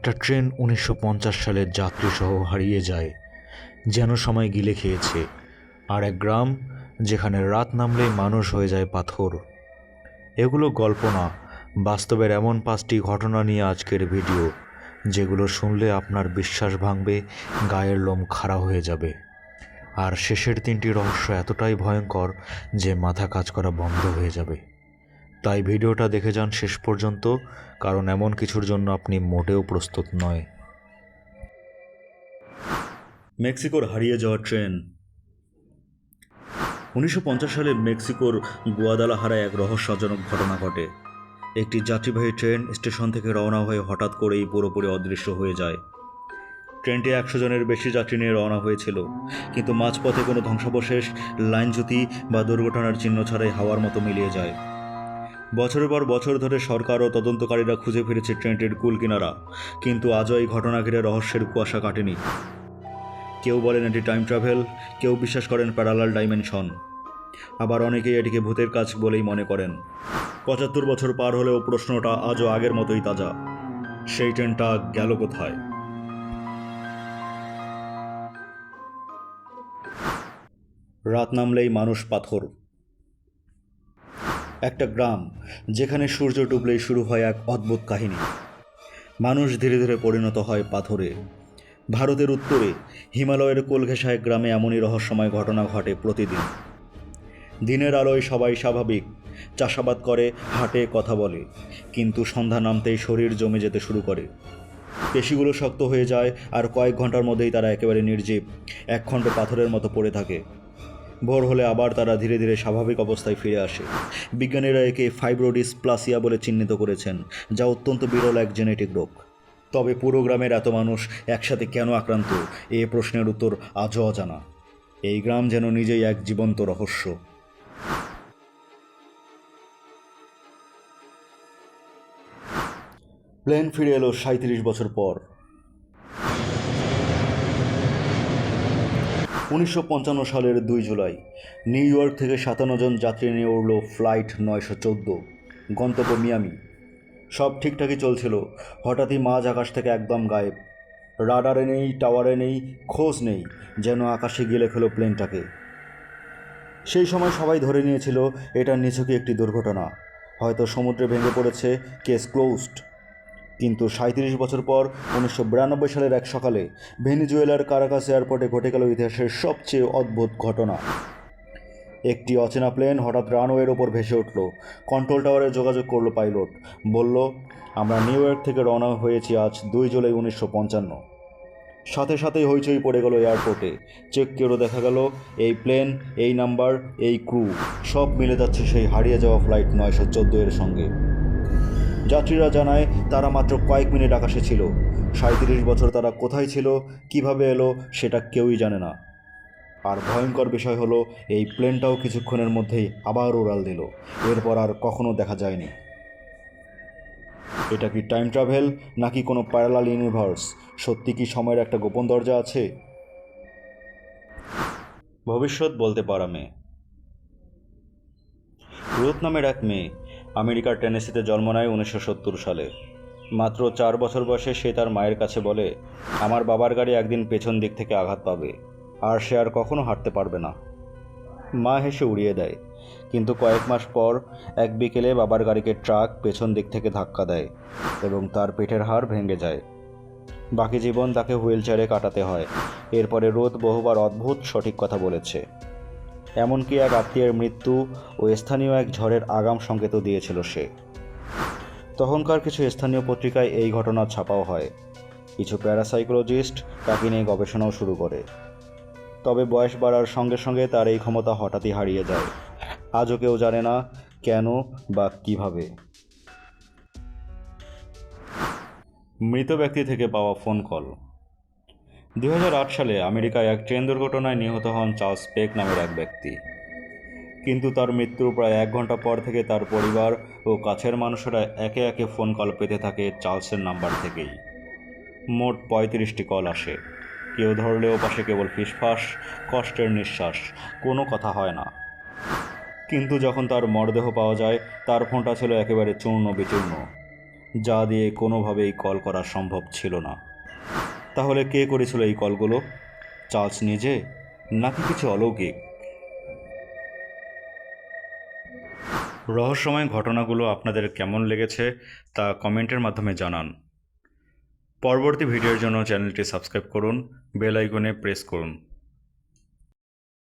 একটা ট্রেন 1950 সালের যাত্রীসহ হারিয়ে যায়, যেন সময় গিলে খেয়েছে। আর এক গ্রাম যেখানে রাত নামলেই মানুষ হয়ে যায় পাথর। এগুলো গল্প না, বাস্তবের এমন 5টি ঘটনা নিয়ে আজকের ভিডিও, যেগুলো শুনলে আপনার বিশ্বাস ভাঙবে, গায়ের লোম খাড়া হয়ে যাবে। আর শেষের 3টি রহস্য এতটাই ভয়ঙ্কর যে মাথা কাজ করা বন্ধ হয়ে যাবে। তাই ভিডিওটা দেখে যান শেষ পর্যন্ত, কারণ এমন কিছুর জন্য আপনি মোটেও প্রস্তুত নয়। মেক্সিকোর হারিয়ে যাওয়া ট্রেন। 1950 সালে মেক্সিকোর গুয়াদালাহারায় এক রহস্যজনক ঘটনা ঘটে। একটি যাত্রীবাহী ট্রেন স্টেশন থেকে রওনা হয়ে হঠাৎ করেই পুরোপুরি অদৃশ্য হয়ে যায়। ট্রেনটি 100 জনের বেশি যাত্রী নিয়ে রওনা হয়েছিল, কিন্তু মাঝপথে কোনো ধ্বংসাবশেষ, লাইনচ্যুতি বা দুর্ঘটনার চিহ্ন ছাড়াই হাওয়ার মতো মিলিয়ে যায়। বছরের পর বছর ধরে সরকার ও তদন্তকারীরা খুঁজে ফিরেছে ট্রেনটির কুল কিনারা, কিন্তু আজও এই ঘটনা ঘিরে রহস্যের কুয়াশা কাটেনি। কেউ বলেন এটি টাইম ট্রাভেল, কেউ বিশ্বাস করেন প্যারালাল ডাইমেনশন, আবার অনেকেই এটিকে ভূতের কাজ বলেই মনে করেন। 75 বছর পার হলেও প্রশ্নটা আজও আগের মতোই তাজা। সেই ট্রেনটা গেল কোথায়? রাত নামলেই মানুষ পাথর। একটা গ্রাম যেখানে সূর্য ডুবলেই শুরু হয় এক অদ্ভুত কাহিনী। মানুষ ধীরে ধীরে পরিণত হয় পাথরে। ভারতের উত্তরে হিমালয়ের কোল ঘেঁষা এক গ্রামে এমনই রহস্যময় ঘটনা ঘটে প্রতিদিন। দিনের আলোয় সবাই স্বাভাবিক, চাষাবাদ করে, হাঁটে, কথা বলে, কিন্তু সন্ধ্যা নামতেই শরীর জমে যেতে শুরু করে। পেশিগুলো শক্ত হয়ে যায়, আর কয়েক ঘন্টার মধ্যেই তারা একেবারে নির্জীব, একখণ্ড পাথরের মতো পড়ে থাকে। ভোর হলে আবার তারা ধীরে ধীরে স্বাভাবিক অবস্থায় ফিরে আসে। বিজ্ঞানীরা একে ফাইব্রোডিসপ্লাসিয়া বলে চিহ্নিত করেছেন, যা অত্যন্ত বিরল এক জেনেটিক রোগ। তবে পুরো গ্রামের এত মানুষ একসাথে কেন আক্রান্ত, এই প্রশ্নের উত্তর আজও অজানা। এই গ্রাম যেন নিজেই এক জীবন্ত রহস্য। প্লেন ফিরে এলো 37 বছর পর। 1955 সালের 2 জুলাই নিউ ইয়র্ক থেকে 57 জন যাত্রী নিয়ে উড়ল ফ্লাইট 914, গন্তব্য মিয়ামি। সব ঠিকঠাকই চলছিল, হঠাৎই মাঝ আকাশ থেকে একদম গায়েব। রাডারে নেই, টাওয়ারে নেই, খোঁজ নেই, যেন আকাশে গিলে ফেলো প্লেনটাকে। সেই সময় সবাই ধরে নিয়েছিল এটা নিছকই একটি দুর্ঘটনা, হয়তো সমুদ্রে ভেঙে পড়েছে, কেস ক্লোজড। কিন্তু 37 বছর পর 1992 সালের এক সকালে ভেনিজুয়েলার কারাকাস এয়ারপোর্টে ঘটে গেল ইতিহাসের সবচেয়ে অদ্ভুত ঘটনা। একটি অচেনা প্লেন হঠাৎ রানওয়ের ওপর ভেসে উঠল। কন্ট্রোল টাওয়ারে যোগাযোগ করলো পাইলট, বলল, আমরা নিউ ইয়র্ক থেকে রওনা হয়েছি আজ 2 জুলাই 1955। সাথে সাথেই হইচই পড়ে গেল এয়ারপোর্টে। চেক করেও দেখা গেল এই প্লেন, এই নাম্বার, এই ক্রু সব মিলে যাচ্ছে সেই হারিয়ে যাওয়া ফ্লাইট 914 এর সঙ্গে। যাত্রীরা জানায় তারা মাত্র কয়েক মিনিট আকাশে ছিল। 37 বছর তারা কোথায় ছিল, কিভাবে এলো, সেটা কেউই জানে না। আর ভয়ঙ্কর বিষয় হলো, এই প্লেনটাও কিছুক্ষণের মধ্যেই আবার উড়াল দিল, এরপর আর কখনো দেখা যায়নি। এটা কি টাইম ট্রাভেল, নাকি কোনো প্যারালাল ইউনিভার্স? সত্যি কি সময়ের একটা গোপন দরজা আছে? ভবিষ্যৎ বলতে পারা মেয়ে। রুথ নামের এক মেয়ে আমেরিকার টেনেসিতে জন্ম নেয় 1970 সালে। মাত্র 4 বছর বয়সে সে তার মায়ের কাছে বলে, আমার বাবার গাড়ি একদিন পেছন দিক থেকে আঘাত পাবে, আর সে আর কখনো হাঁটতে পারবে না। মা হেসে উড়িয়ে দেয়, কিন্তু কয়েক মাস পর এক বিকেলে বাবার গাড়িকে ট্রাক পেছন দিক থেকে ধাক্কা দেয় এবং তার পেটের হাড় ভেঙে যায়। বাকি জীবন তাকে হুইল চেয়ারে কাটাতে হয়। এরপরে রোদ বহুবার অদ্ভুত সঠিক কথা বলেছে, এমনকি এক আত্মীয়ের মৃত্যু ও স্থানীয় এক ঝড়ের আগাম সংকেতও দিয়েছিল সে। তখনকার কিছু স্থানীয় পত্রিকায় এই ঘটনা ছাপাও হয়। কিছু প্যারাসাইকোলজিস্ট তাকে নিয়ে গবেষণাও শুরু করে। তবে বয়স বাড়ার সঙ্গে সঙ্গে তার এই ক্ষমতা হঠাৎই হারিয়ে যায়। আজও কেউ জানে না কেন বা কিভাবে। মৃত ব্যক্তি থেকে পাওয়া ফোন কল। 2008 সালে আমেরিকায় এক ট্রেন দুর্ঘটনায় নিহত হন চার্লস পেক নামের এক ব্যক্তি। কিন্তু তার মৃত্যুর প্রায় 1 ঘন্টা পর থেকে তার পরিবার ও কাছের মানুষেরা একে একে ফোন কল পেতে থাকে চার্লসের নাম্বার থেকেই। মোট 35টি কল আসে। কেউ ধরলেও পাশে কেবল ফিসফাস, কষ্টের নিঃশ্বাস, কোনো কথা হয় না। কিন্তু যখন তার মরদেহ পাওয়া যায়, তার ফোনটা ছিল একেবারে চূর্ণ বিচূর্ণ। যা দিয়ে কোনোভাবেই কল করা সম্ভব ছিল না। তাহলে কে করেছিল এই কলগুলো? চার্লস নিজে, নাকি কিছু অলৌকিক? রহস্যময় ঘটনাগুলো আপনাদের কেমন লেগেছে তা কমেন্টের মাধ্যমে জানান। পরবর্তী ভিডিওর জন্য চ্যানেলটি সাবস্ক্রাইব করুন, বেল আইকনে প্রেস করুন।